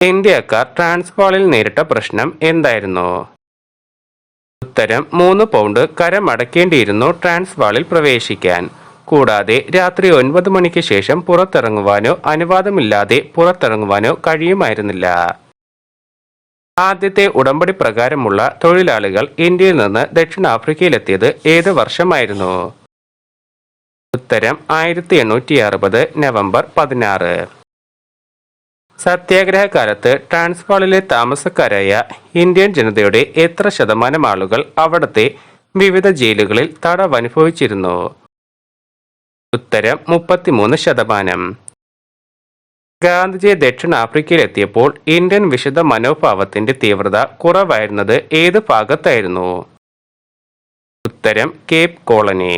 ഇന്ത്യക്കാർ ട്രാൻസ്വാളിൽ നേരിട്ട പ്രശ്നം എന്തായിരുന്നു? ഉത്തരം 3 പൗണ്ട് കരമടക്കേണ്ടിയിരുന്നു ട്രാൻസ്വാളിൽ പ്രവേശിക്കാൻ. കൂടാതെ രാത്രി 9 മണിക്ക് ശേഷം പുറത്തിറങ്ങുവാനോ അനുവാദമില്ലാതെ പുറത്തിറങ്ങുവാനോ കഴിയുമായിരുന്നില്ല. ആദ്യത്തെ ഉടമ്പടി പ്രകാരമുള്ള തൊഴിലാളികൾ ഇന്ത്യയിൽ നിന്ന് ദക്ഷിണാഫ്രിക്കയിലെത്തിയത് ഏത് വർഷമായിരുന്നു? ഉത്തരം 1860 നവംബർ 16. സത്യാഗ്രഹ കാലത്ത് ട്രാൻസ്വാളിലെ താമസക്കാരായ ഇന്ത്യൻ ജനതയുടെ എത്ര ശതമാനം ആളുകൾ അവിടത്തെ വിവിധ ജയിലുകളിൽ തടവനുഭവിച്ചിരുന്നു? ഉത്തരം 33%. ഗാന്ധിജി ദക്ഷിണാഫ്രിക്കയിലെത്തിയപ്പോൾ ഇന്ത്യൻ വിശുദ്ധ മനോഭാവത്തിന്റെ തീവ്രത കുറവായിരുന്നത് ഏത് ഭാഗത്തായിരുന്നു? ഉത്തരം കേപ്പ് കോളനി.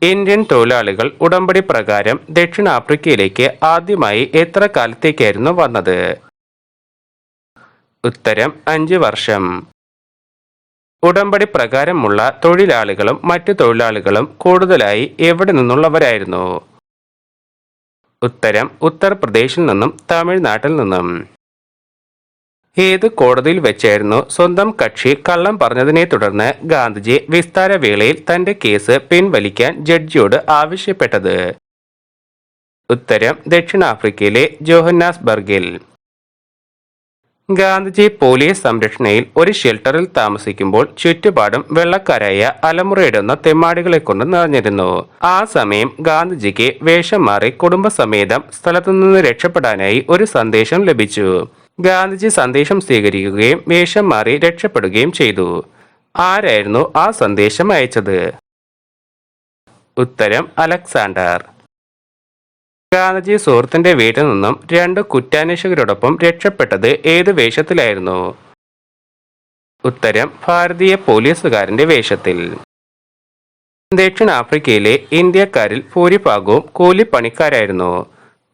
ഇന്ത്യൻ തൊഴിലാളികൾ ഉടമ്പടി പ്രകാരം ദക്ഷിണാഫ്രിക്കയിലേക്ക് ആദ്യമായി എത്ര കാലത്തേക്കായിരുന്നു വന്നത്? ഉത്തരം 5 വർഷം. ഉടമ്പടി പ്രകാരമുള്ള തൊഴിലാളികളും മറ്റു തൊഴിലാളികളും കൂടുതലായി എവിടെ നിന്നുള്ളവരായിരുന്നു? ഉത്തരം ഉത്തർപ്രദേശിൽ നിന്നും തമിഴ്നാട്ടിൽ നിന്നും. ഏത് കോടതിയിൽ വെച്ചായിരുന്നു സ്വന്തം കക്ഷി കള്ളം പറഞ്ഞതിനെ തുടർന്ന് ഗാന്ധിജി വിസ്താരവേളയിൽ തന്റെ കേസ് പിൻവലിക്കാൻ ജഡ്ജിയോട് ആവശ്യപ്പെട്ടത്? ഉത്തരം ദക്ഷിണാഫ്രിക്കയിലെ ജോഹന്നാസ്ബർഗിൽ. ഗാന്ധിജി പോലീസ് സംരക്ഷണയിൽ ഒരു ഷെൽട്ടറിൽ താമസിക്കുമ്പോൾ ചുറ്റുപാടും വെള്ളക്കാരായ അലമുറയിടുന്ന തെമ്മാടികളെ കൊണ്ട് നിറഞ്ഞിരുന്നു. ആ സമയം ഗാന്ധിജിക്ക് വേഷം മാറി കുടുംബസമേതം സ്ഥലത്തുനിന്ന് രക്ഷപ്പെടാനായി ഒരു സന്ദേശം ലഭിച്ചു. ഗാന്ധിജി സന്ദേശം സ്വീകരിക്കുകയും വേഷം മാറി രക്ഷപ്പെടുകയും ചെയ്തു. ആരായിരുന്നു ആ സന്ദേശം അയച്ചത്? ഉത്തരം അലക്സാണ്ടർ. ഗാന്ധിജി സുഹൃത്തിന്റെ വീട്ടിൽ നിന്നും 2 കുറ്റാന്വേഷകരോടൊപ്പം രക്ഷപ്പെട്ടത് ഏത് വേഷത്തിലായിരുന്നു? ഉത്തരം ഭാരതീയ പോലീസുകാരന്റെ വേഷത്തിൽ. ദക്ഷിണാഫ്രിക്കയിലെ ഇന്ത്യക്കാരിൽ ഭൂരിഭാഗവും കൂലിപ്പണിക്കാരായിരുന്നു.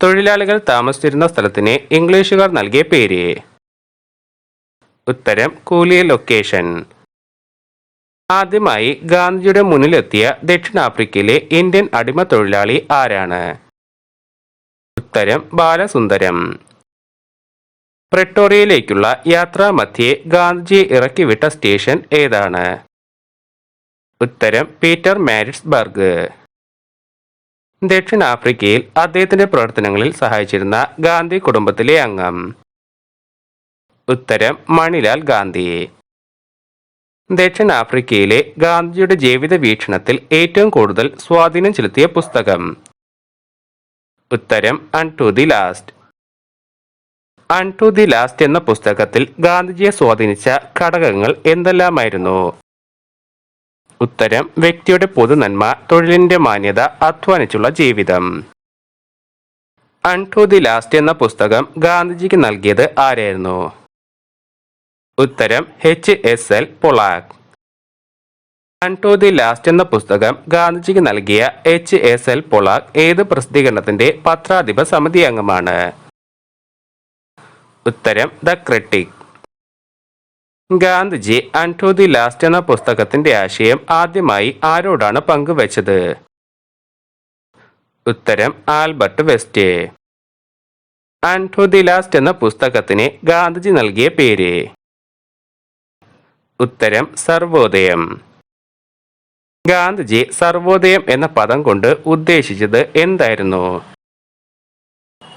തൊഴിലാളികൾ താമസിച്ചിരുന്ന സ്ഥലത്തിന് ഇംഗ്ലീഷുകാർ നൽകിയ പേര്? ഉത്തരം കൂലി ലൊക്കേഷൻ. ആദ്യമായി ഗാന്ധിജിയുടെ മുന്നിലെത്തിയ ദക്ഷിണാഫ്രിക്കയിലെ ഇന്ത്യൻ അടിമ തൊഴിലാളി ആരാണ്? ഉത്തരം ബാലസുന്ദരം. പ്രിട്ടോറിയയിലേക്കുള്ള യാത്രാമധ്യേ ഗാന്ധിജിയെ ഇറക്കിവിട്ട സ്റ്റേഷൻ ഏതാണ്? ഉത്തരം പീറ്റർ മാരിറ്റ്സ്ബർഗ്. ദക്ഷിണാഫ്രിക്കയിൽ അദ്ദേഹത്തിന്റെ പ്രവർത്തനങ്ങളിൽ സഹായിച്ചിരുന്ന ഗാന്ധി കുടുംബത്തിലെ അംഗം? ഉത്തരം മണിലാൽ ഗാന്ധി. ദക്ഷിണാഫ്രിക്കയിലെ ഗാന്ധിജിയുടെ ജീവിത വീക്ഷണത്തിൽ ഏറ്റവും കൂടുതൽ സ്വാധീനം ചെലുത്തിയ പുസ്തകം? ഉത്തരം unto the last. Unto the last എന്ന പുസ്തകത്തിൽ ഗാന്ധിജിയെ സ്വാധീനിച്ച ഘടകങ്ങൾ എന്തെല്ലാമായിരുന്നു? ഉത്തരം വ്യക്തിയുടെ പൊതുനന്മ, തൊഴിലിന്റെ മാന്യത, അധ്വാനിച്ചുള്ള ജീവിതം. അൺടു ദി ലാസ്റ്റ് എന്ന പുസ്തകം ഗാന്ധിജിക്ക് നൽകിയത് ആരായിരുന്നു? ഉത്തരം HSL പൊളാക്ക്. അൺടു ദി ലാസ്റ്റ് എന്ന പുസ്തകം ഗാന്ധിജിക്ക് നൽകിയ HSL പൊളാക്ക് ഏത് പ്രസിദ്ധീകരണത്തിന്റെ പത്രാധിപ സമിതി അംഗമാണ്? ഉത്തരം the critic. Gandhiji unto the last എന്ന പുസ്തകത്തിന്റെ ആശയം ആദ്യമായി ആരോടാണ് പങ്കുവച്ചത്? ഉത്തരം Albert West. Unto the last എന്ന പുസ്തകത്തിന് ഗാന്ധിജി നൽകിയ പേര്? ഉത്തരം സർവോദയം. ഗാന്ധിജി സർവോദയം എന്ന പദം കൊണ്ട് ഉദ്ദേശിച്ചത് എന്തായിരുന്നു?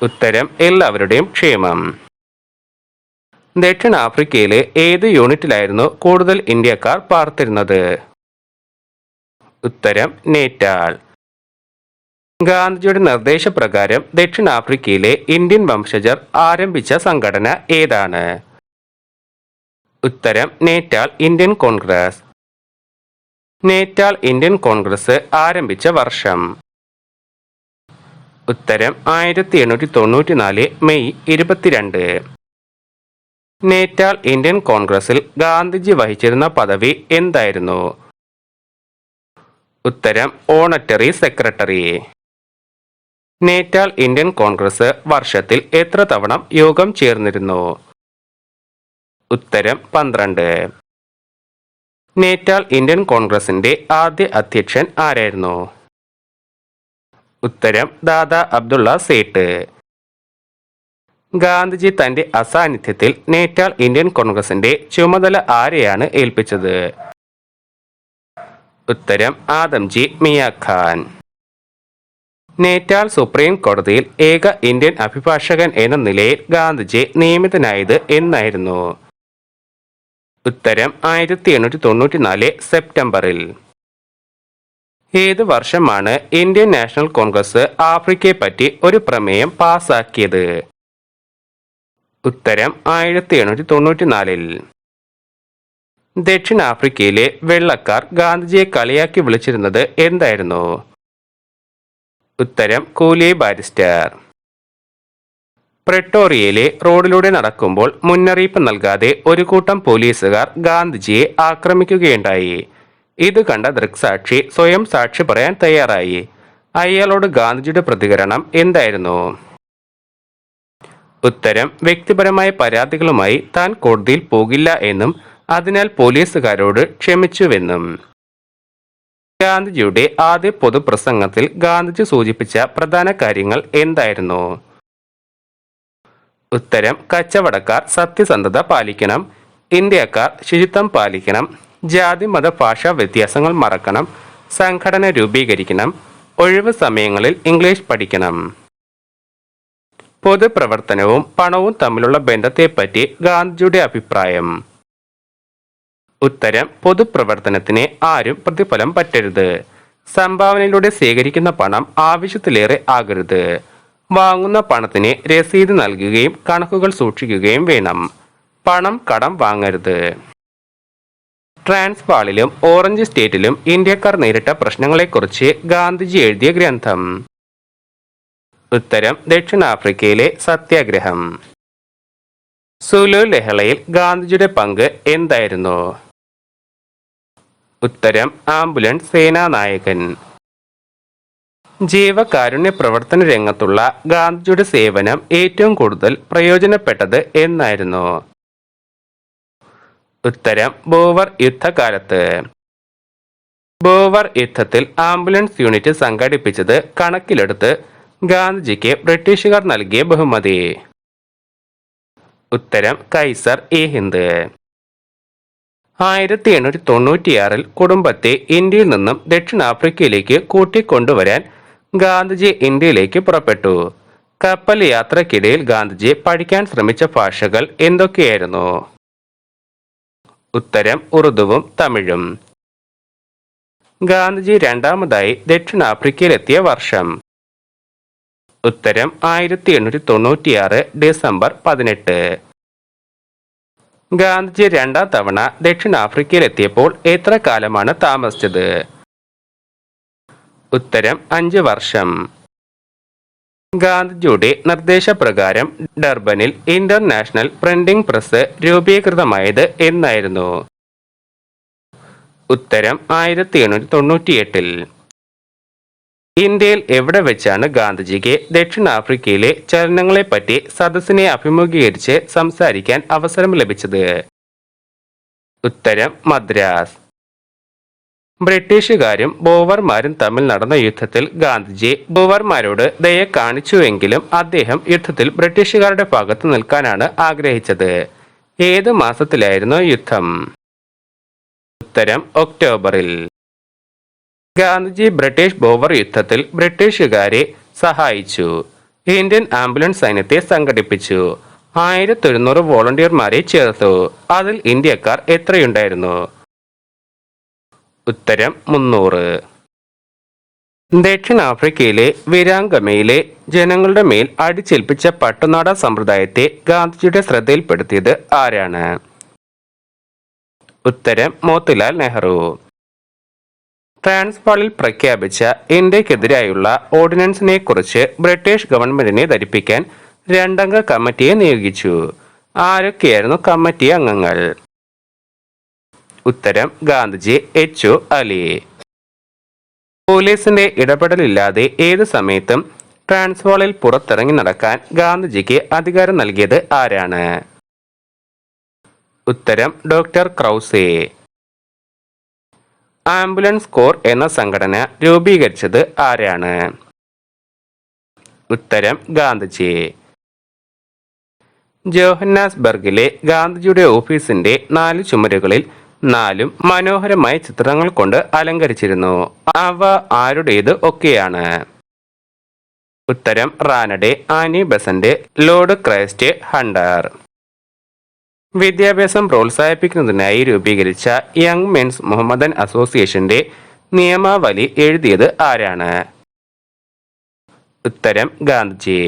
ഉത്തരം എല്ലാവരുടെയും ക്ഷേമം. ദക്ഷിണാഫ്രിക്കയിലെ ഏത് യൂണിറ്റിലായിരുന്നു കൂടുതൽ ഇന്ത്യക്കാർ പാർത്തിരുന്നത്? ഉത്തരം നേറ്റാൾ. ഗാന്ധിജിയുടെ നിർദ്ദേശപ്രകാരം ദക്ഷിണാഫ്രിക്കയിലെ ഇന്ത്യൻ വംശജർ ആരംഭിച്ച സംഘടന ഏതാണ്? ഉത്തരം Natal Indian Congress. Natal Indian Congress ആരംഭിച്ച വർഷം? ഉത്തരം 1894 മെയ് 22. നേറ്റാൾ ഇന്ത്യൻ കോൺഗ്രസിൽ ഗാന്ധിജി വഹിച്ചിരുന്ന പദവി എന്തായിരുന്നു? ഉത്തരം ഓണറ്ററി സെക്രട്ടറി. നേറ്റാൾ ഇന്ത്യൻ കോൺഗ്രസ് വർഷത്തിൽ എത്ര തവണ യോഗം ചേർന്നിരുന്നു? ഉത്തരം 12. നേറ്റാൾ ഇന്ത്യൻ കോൺഗ്രസിന്റെ ആദ്യ അധ്യക്ഷൻ ആരായിരുന്നു? ഉത്തരം ദാദാ അബ്ദുള്ള സേട്ട്. ഗാന്ധിജി തന്റെ അസാന്നിധ്യത്തിൽ നേറ്റാൾ ഇന്ത്യൻ കോൺഗ്രസിന്റെ ചുമതല ആരെയാണ് ഏൽപ്പിച്ചത്? ഉത്തരം ആദംജി മിയാ ഖാൻ. നേറ്റാൾ സുപ്രീം കോടതിയിൽ ഏക ഇന്ത്യൻ അഭിഭാഷകൻ എന്ന നിലയിൽ ഗാന്ധിജി നിയമിതനായത് എന്നായിരുന്നു? ഉത്തരം 1894 സെപ്റ്റംബറിൽ. ഏത് വർഷമാണ് ഇന്ത്യൻ നാഷണൽ കോൺഗ്രസ് ആഫ്രിക്കയെ പറ്റി ഒരു പ്രമേയം പാസാക്കിയത്? ഉത്തരം 1894. ദക്ഷിണാഫ്രിക്കയിലെ വെള്ളക്കാർ ഗാന്ധിജിയെ കളിയാക്കി വിളിച്ചിരുന്നത് എന്തായിരുന്നു? ഉത്തരം കൂലി ബാരിസ്റ്റർ. പ്രെട്ടോറിയയിലെ റോഡിലൂടെ നടക്കുമ്പോൾ മുന്നറിയിപ്പ് നൽകാതെ ഒരു കൂട്ടം പോലീസുകാർ ഗാന്ധിജിയെ ആക്രമിക്കുകയുണ്ടായി. ഇത് കണ്ട ദൃക്സാക്ഷി സ്വയം സാക്ഷി പറയാൻ തയ്യാറായി. അയാളോട് ഗാന്ധിജിയുടെ പ്രതികരണം എന്തായിരുന്നു? ഉത്തരം വ്യക്തിപരമായ പരാതികളുമായി താൻ കോടതിയിൽ പോകില്ല എന്നും അതിനാൽ പോലീസുകാരോട് ക്ഷമിച്ചുവെന്നും. ഗാന്ധിജിയുടെ ആദ്യ പൊതുപ്രസംഗത്തിൽ ഗാന്ധിജി സൂചിപ്പിച്ച പ്രധാന കാര്യങ്ങൾ എന്തായിരുന്നു? ഉത്തരം കച്ചവടക്കാർ സത്യസന്ധത പാലിക്കണം, ഇന്ത്യക്കാർ ശുചിത്വം പാലിക്കണം, ജാതി മത ഭാഷാ വ്യത്യാസങ്ങൾ മറക്കണം, സംഘടന രൂപീകരിക്കണം, ഒഴിവ് സമയങ്ങളിൽ ഇംഗ്ലീഷ് പഠിക്കണം. പൊതുപ്രവർത്തനവും പണവും തമ്മിലുള്ള ബന്ധത്തെപ്പറ്റി ഗാന്ധിജിയുടെ അഭിപ്രായം. ഉത്തരം പൊതുപ്രവർത്തനത്തിന് ആരും പ്രതിഫലം പറ്റരുത്. സംഭാവനയിലൂടെ ശേഖരിക്കുന്ന പണം ആവശ്യത്തിലേറെ ആകരുത്. വാങ്ങുന്ന പണത്തിന് രസീത് നൽകുകയും കണക്കുകൾ സൂക്ഷിക്കുകയും വേണം. പണം കടം വാങ്ങരുത്. ട്രാൻസ്വാളിലും ഓറഞ്ച് സ്റ്റേറ്റിലും ഇന്ത്യക്കാർ നേരിട്ട പ്രശ്നങ്ങളെക്കുറിച്ച് ഗാന്ധിജി എഴുതിയ ഗ്രന്ഥം. ഉത്തരം ദക്ഷിണാഫ്രിക്കയിലെ സത്യാഗ്രഹം. സുലു ലഹളയിൽ ഗാന്ധിജിയുടെ പങ്ക് എന്തായിരുന്നു? ഉത്തരം ആംബുലൻസ് സേനാനായകൻ. ജീവകാരുണ്യ പ്രവർത്തന രംഗത്തുള്ള ഗാന്ധിജിയുടെ സേവനം ഏറ്റവും കൂടുതൽ പ്രയോജനപ്പെട്ടത് എന്നായിരുന്നു? ഉത്തരം ബോവർ യുദ്ധകാലത്ത്. ബോവർ യുദ്ധത്തിൽ ആംബുലൻസ് യൂണിറ്റ് സംഘടിപ്പിച്ചത് കണക്കിലെടുത്ത് ഗാന്ധിജിക്ക് ബ്രിട്ടീഷുകാർ നൽകിയ ബഹുമതി. ഉത്തരം കൈസർ ഇ ഹിന്ദ്. 1896 കുടുംബത്തെ ഇന്ത്യയിൽ നിന്നും ദക്ഷിണാഫ്രിക്കയിലേക്ക് കൂട്ടിക്കൊണ്ടുവരാൻ ഗാന്ധിജി ഇന്ത്യയിലേക്ക് പുറപ്പെട്ടു. കപ്പൽ യാത്രക്കിടയിൽ ഗാന്ധിജി പഠിക്കാൻ ശ്രമിച്ച ഭാഷകൾ എന്തൊക്കെയായിരുന്നു? ഉത്തരം ഉറുദുവും തമിഴും. ഗാന്ധിജി രണ്ടാമതായി ദക്ഷിണാഫ്രിക്കയിലെത്തിയ വർഷം? ഉത്തരം 1896 ഡിസംബർ 18. ഗാന്ധിജി രണ്ടാം തവണ ദക്ഷിണാഫ്രിക്കയിലെത്തിയപ്പോൾ എത്ര കാലമാണ് താമസിച്ചത്? ഉത്തരം 5 വർഷം. ഗാന്ധിജിയുടെ നിർദ്ദേശപ്രകാരം ഡർബനിൽ ഇന്റർനാഷണൽ പ്രിന്റിംഗ് പ്രസ് രൂപീകൃതമായത് എന്നായിരുന്നു? ഉത്തരം 1898. ഇന്ത്യയിൽ എവിടെ വെച്ചാണ് ഗാന്ധിജിക്ക് ദക്ഷിണാഫ്രിക്കയിലെ ചലനങ്ങളെപ്പറ്റി സദസ്സിനെ അഭിമുഖീകരിച്ച് സംസാരിക്കാൻ അവസരം ലഭിച്ചത്? ഉത്തരം മദ്രാസ്. ബ്രിട്ടീഷുകാരും ബോവർമാരും തമ്മിൽ നടന്ന യുദ്ധത്തിൽ ഗാന്ധിജി ബോവർമാരോട് ദയ കാണിച്ചുവെങ്കിലും അദ്ദേഹം യുദ്ധത്തിൽ ബ്രിട്ടീഷുകാരുടെ ഭാഗത്ത് നിൽക്കാനാണ് ആഗ്രഹിച്ചത്. ഏത് മാസത്തിലായിരുന്നു യുദ്ധം? ഉത്തരം ഒക്ടോബറിൽ. ഗാന്ധിജി ബ്രിട്ടീഷ് ബോവർ യുദ്ധത്തിൽ ബ്രിട്ടീഷുകാരെ സഹായിച്ചു. ഇന്ത്യൻ ആംബുലൻസ് സൈന്യത്തെ സംഘടിപ്പിച്ചു. 1100 വോളണ്ടിയർമാരെ ചേർത്തു. അതിൽ ഇന്ത്യക്കാർ എത്രയുണ്ടായിരുന്നു? ഉത്തരം 300. ദക്ഷിണാഫ്രിക്കയിലെ വിരാംഗമയിലെ ജനങ്ങളുടെ മേൽ അടിച്ചേൽപ്പിച്ച പട്ടുനാട സമ്പ്രദായത്തെ ഗാന്ധിജിയുടെ ശ്രദ്ധയിൽപ്പെടുത്തിയത് ആരാണ്? ഉത്തരം മോത്തിലാൽ നെഹ്റു. ട്രാൻസ്വാളിൽ പ്രഖ്യാപിച്ച ഇന്ത്യക്കെതിരായുള്ള ഓർഡിനൻസിനെ കുറിച്ച് ബ്രിട്ടീഷ് ഗവൺമെന്റിനെ ധരിപ്പിക്കാൻ 2 അംഗ കമ്മിറ്റിയെ നിയോഗിച്ചു. ആരൊക്കെയായിരുന്നു കമ്മിറ്റി അംഗങ്ങൾ? ഉത്തരം ഗാന്ധിജി, എച്ച് അലി. പോലീസിന്റെ ഇടപെടലില്ലാതെ ഏത് സമയത്തും ട്രാൻസ്വാളിൽ പുറത്തിറങ്ങി നടക്കാൻ ഗാന്ധിജിക്ക് അധികാരം നൽകിയത് ആരാണ്? ഉത്തരം ഡോക്ടർ ക്രൗസെ. ആംബുലൻസ് കോർ എന്ന സംഘടന രൂപീകരിച്ചത് ആരാണ്? ഉത്തരം ഗാന്ധിജി. ജോഹന്നാസ്ബർഗിലെ ഗാന്ധിജിയുടെ ഓഫീസിന്റെ 4 ചുമരുകളിൽ 4 മനോഹരമായ ചിത്രങ്ങൾ കൊണ്ട് അലങ്കരിച്ചിരുന്നു. അവ ആരുടേത് ഒക്കെയാണ്? ഉത്തരം Ranade, Annie Besant, Lord Christ Hunter. വിദ്യാഭ്യാസം പ്രോത്സാഹിപ്പിക്കുന്നതിനായി രൂപീകരിച്ച യങ് മെൻസ് മുഹമ്മദൻ അസോസിയേഷന്റെ നിയമാവലി എഴുതിയത് ആരാണ്? ഉത്തരം ഗാന്ധിജി.